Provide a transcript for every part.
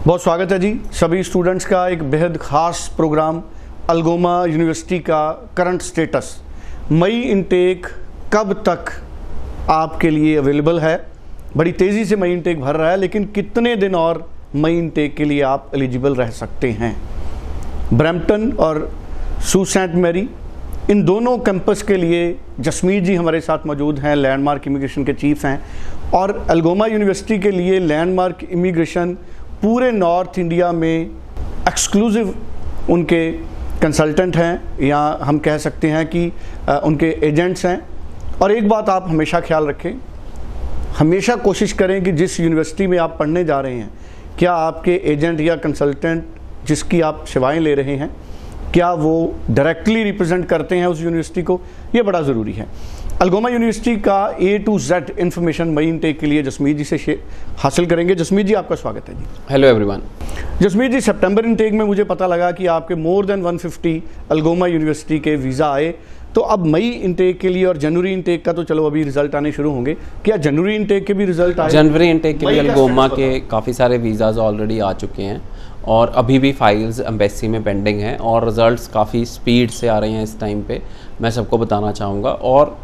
बहुत स्वागत है जी सभी स्टूडेंट्स का एक बेहद ख़ास प्रोग्राम अलगोमा यूनिवर्सिटी का करंट स्टेटस। मई इनटेक कब तक आपके लिए अवेलेबल है। बड़ी तेज़ी से मई इनटेक भर रहा है, लेकिन कितने दिन और मई इनटेक के लिए आप एलिजिबल रह सकते हैं। ब्रैम्पटन और सू सेंट मैरी इन दोनों कैंपस के लिए जसमीत जी हमारे साथ मौजूद हैं, लैंडमार्क इमिग्रेशन के चीफ हैं। और अलगोमा यूनिवर्सिटी के लिए लैंडमार्क इमिग्रेशन पूरे नॉर्थ इंडिया में एक्सक्लूसिव उनके कंसल्टेंट हैं, या हम कह सकते हैं कि उनके एजेंट्स हैं। और एक बात आप हमेशा ख्याल रखें, हमेशा कोशिश करें कि जिस यूनिवर्सिटी में आप पढ़ने जा रहे हैं, क्या आपके एजेंट या कंसल्टेंट जिसकी आप सेवाएं ले रहे हैं, क्या वो डायरेक्टली रिप्रेजेंट करते हैं उस यूनिवर्सिटी को, ये बड़ा ज़रूरी है। अलगोमा यूनिवर्सिटी का A to Z इन्फॉर्मेशन मई इनटेक के लिए जसमीत जी से हासिल करेंगे। जसमीत जी आपका स्वागत है जी। Hello everyone. जसमीत जी, सितंबर इनटेक में मुझे पता लगा कि आपके मोर देन 150 अलगोमा यूनिवर्सिटी के वीज़ा आए। तो अब मई इनटेक के लिए और जनवरी इनटेक का तो चलो अभी रिजल्ट आने शुरू होंगे, क्या जनवरी इनटेक के भी रिजल्ट आए? जनवरी इनटेक के लिए अलगोमा के काफ़ी सारे वीज़ाज ऑलरेडी आ चुके हैं और अभी भी फाइल्स एम्बेसी में पेंडिंग हैं और रिज़ल्ट्स काफ़ी स्पीड से आ रहे हैं इस टाइम पे, मैं सबको बताना चाहूँगा। और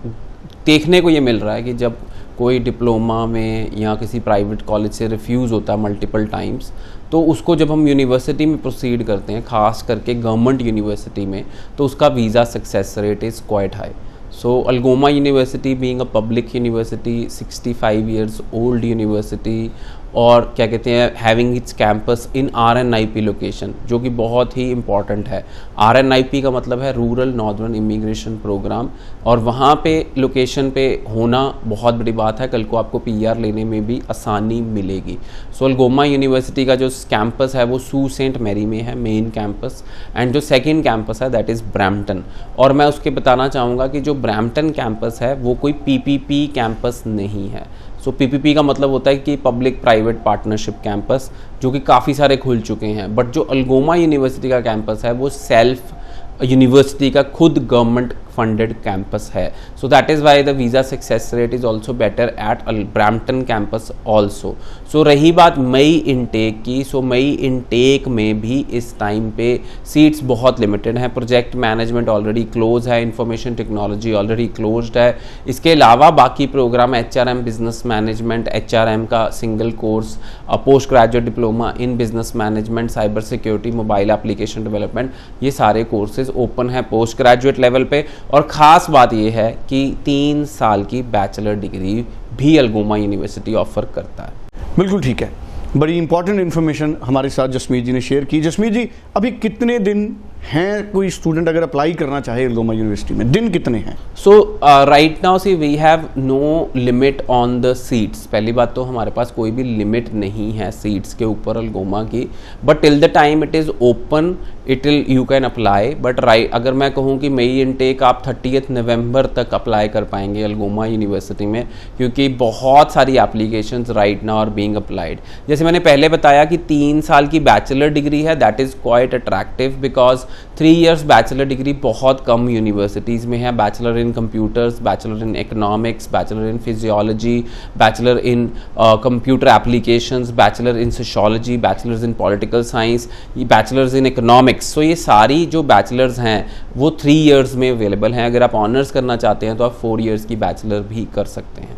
देखने को ये मिल रहा है कि जब कोई डिप्लोमा में या किसी प्राइवेट कॉलेज से रिफ्यूज़ होता है मल्टीपल टाइम्स, तो उसको जब हम यूनिवर्सिटी में प्रोसीड करते हैं, ख़ास करके गवर्नमेंट यूनिवर्सिटी में, तो उसका visa success rate is quite high. So Algoma university being a public university, 65 years old university, और क्या कहते हैं, हैविंग इट्स कैंपस इन RNIP लोकेशन, जो कि बहुत ही इम्पॉर्टेंट है। RNIP का मतलब है रूरल नॉर्दर्न इमिग्रेशन प्रोग्राम, और वहाँ पे लोकेशन पे होना बहुत बड़ी बात है। कल को आपको PR लेने में भी आसानी मिलेगी। सो अलगोमा यूनिवर्सिटी का जो कैंपस है वो सू सेंट मैरी में है, मेन कैंपस, एंड जो सेकेंड कैंपस है दैट इज़ ब्रैम्पटन। और मैं उसके बताना चाहूँगा कि जो ब्रैम्पटन कैंपस है वो कोई PPP कैंपस नहीं है। सो PPP का मतलब होता है कि पब्लिक प्राइवेट पार्टनरशिप कैंपस, जो कि काफ़ी सारे खुल चुके हैं। बट जो अलगोमा यूनिवर्सिटी का कैंपस है वो सेल्फ यूनिवर्सिटी का खुद गवर्नमेंट फंडेड कैंपस है। So that is why the visa success rate is also better at Brampton campus also. So रही बात मई इनटेक की, सो मई इनटेक में भी इस टाइम पे सीट्स बहुत लिमिटेड हैं। प्रोजेक्ट मैनेजमेंट ऑलरेडी क्लोज है, इंफॉर्मेशन टेक्नोलॉजी ऑलरेडी क्लोज्ड है। इसके अलावा बाकी program HRM business management, HRM का single course, post graduate diploma in business management, cyber security, mobile application development, ये सारे कोर्सेज ओपन है पोस्ट ग्रेजुएट लेवल पे। और ख़ास बात यह है कि 3 साल की बैचलर डिग्री भी अलगोमा यूनिवर्सिटी ऑफर करता है। बिल्कुल ठीक है, बड़ी इंपॉर्टेंट इन्फॉर्मेशन हमारे साथ जसमीत जी ने शेयर की। जसमीत जी, अभी कितने दिन हैं कोई स्टूडेंट अगर अप्लाई करना चाहे अलगोमा यूनिवर्सिटी में, दिन कितने हैं? So right now see we have no limit on the seats. पहली बात तो हमारे पास कोई भी लिमिट नहीं है सीट्स के ऊपर अलगोमा की, but till the time it is open it will you can apply. But right, अगर मैं कहूँ कि मई इनटेक आप 30 नवंबर तक अप्लाई कर पाएंगे अलगोमा यूनिवर्सिटी में, क्योंकि बहुत सारी applications right now are being applied. जैसे मैंने पहले बताया कि 3 साल की बैचलर डिग्री है, that is quite attractive because 3 years bachelor degree बहुत कम यूनिवर्सिटीज़ में है। Bachelor in computers, bachelor in economics, bachelor in physiology, bachelor in computer applications, bachelor in sociology, bachelors in political science, bachelors in economics. So ये सारी जो bachelors हैं वो 3 years में अवेलेबल हैं। अगर आप ऑनर्स करना चाहते हैं तो आप 4 इयर्स की बैचलर भी कर सकते हैं।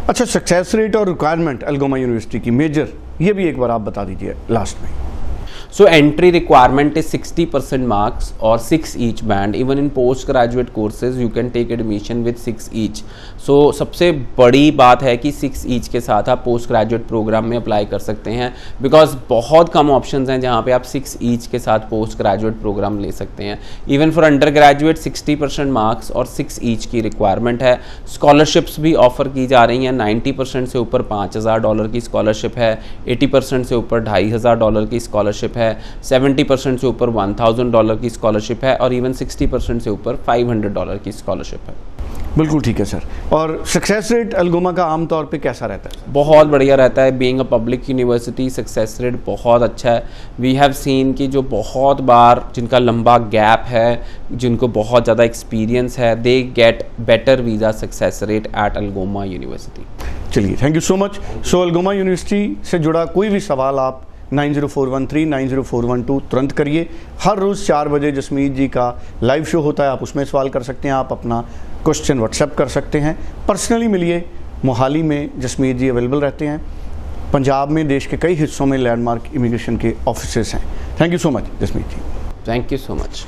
अच्छा, सक्सेस रेट और रिक्वायरमेंट अलगोमा यूनिवर्सिटी की मेजर, ये भी एक बार आप बता दीजिए लास्ट में। So entry requirement is 60% marks or 6 each band. Even in postgraduate courses you can take admission with 6 each. So सबसे बड़ी बात है कि 6 each के साथ आप पोस्ट ग्रेजुएट प्रोग्राम में अप्लाई कर सकते हैं, बिकॉज बहुत कम ऑप्शंस हैं जहाँ पे आप 6 each के साथ पोस्ट ग्रेजुएट प्रोग्राम ले सकते हैं। Even for under graduate 60% marks और 6 each की रिक्वायरमेंट है। स्कॉलरशिप्स भी ऑफर की जा रही हैं। 90% से ऊपर $5,000 की स्कॉलरशिप है, 80% से ऊपर $2,500 की स्कॉलरशिप है, 70% से ऊपर $1,000 की स्कॉलरशिप है, और इवन 60% से ऊपर $500 की स्कॉलरशिप है। बिल्कुल ठीक है सर। और सक्सेस रेट अलगोमा का आमतौर पे कैसा रहता है? बहुत बढ़िया रहता है। Being a public university success rate बहुत अच्छा है। वी हैव सीन कि जो बहुत बार जिनका लंबा गैप है, जिनको बहुत ज़्यादा एक्सपीरियंस है, they get better visa success rate at Algoma university. चलिए, thank you so much. So Algoma university से जुड़ा कोई भी सवाल आप 904139 904112 तुरंत करिए। हर रोज़ 4 बजे जसमीत जी का लाइव शो होता है, आप उसमें सवाल कर सकते हैं, आप अपना क्वेश्चन व्हाट्सएप कर सकते हैं। पर्सनली मिलिए, मोहाली में जसमीत जी अवेलेबल रहते हैं। पंजाब में देश के कई हिस्सों में लैंडमार्क इमिग्रेशन के ऑफिसेस हैं। Thank you so much Jasmeet ji. Thank you so much.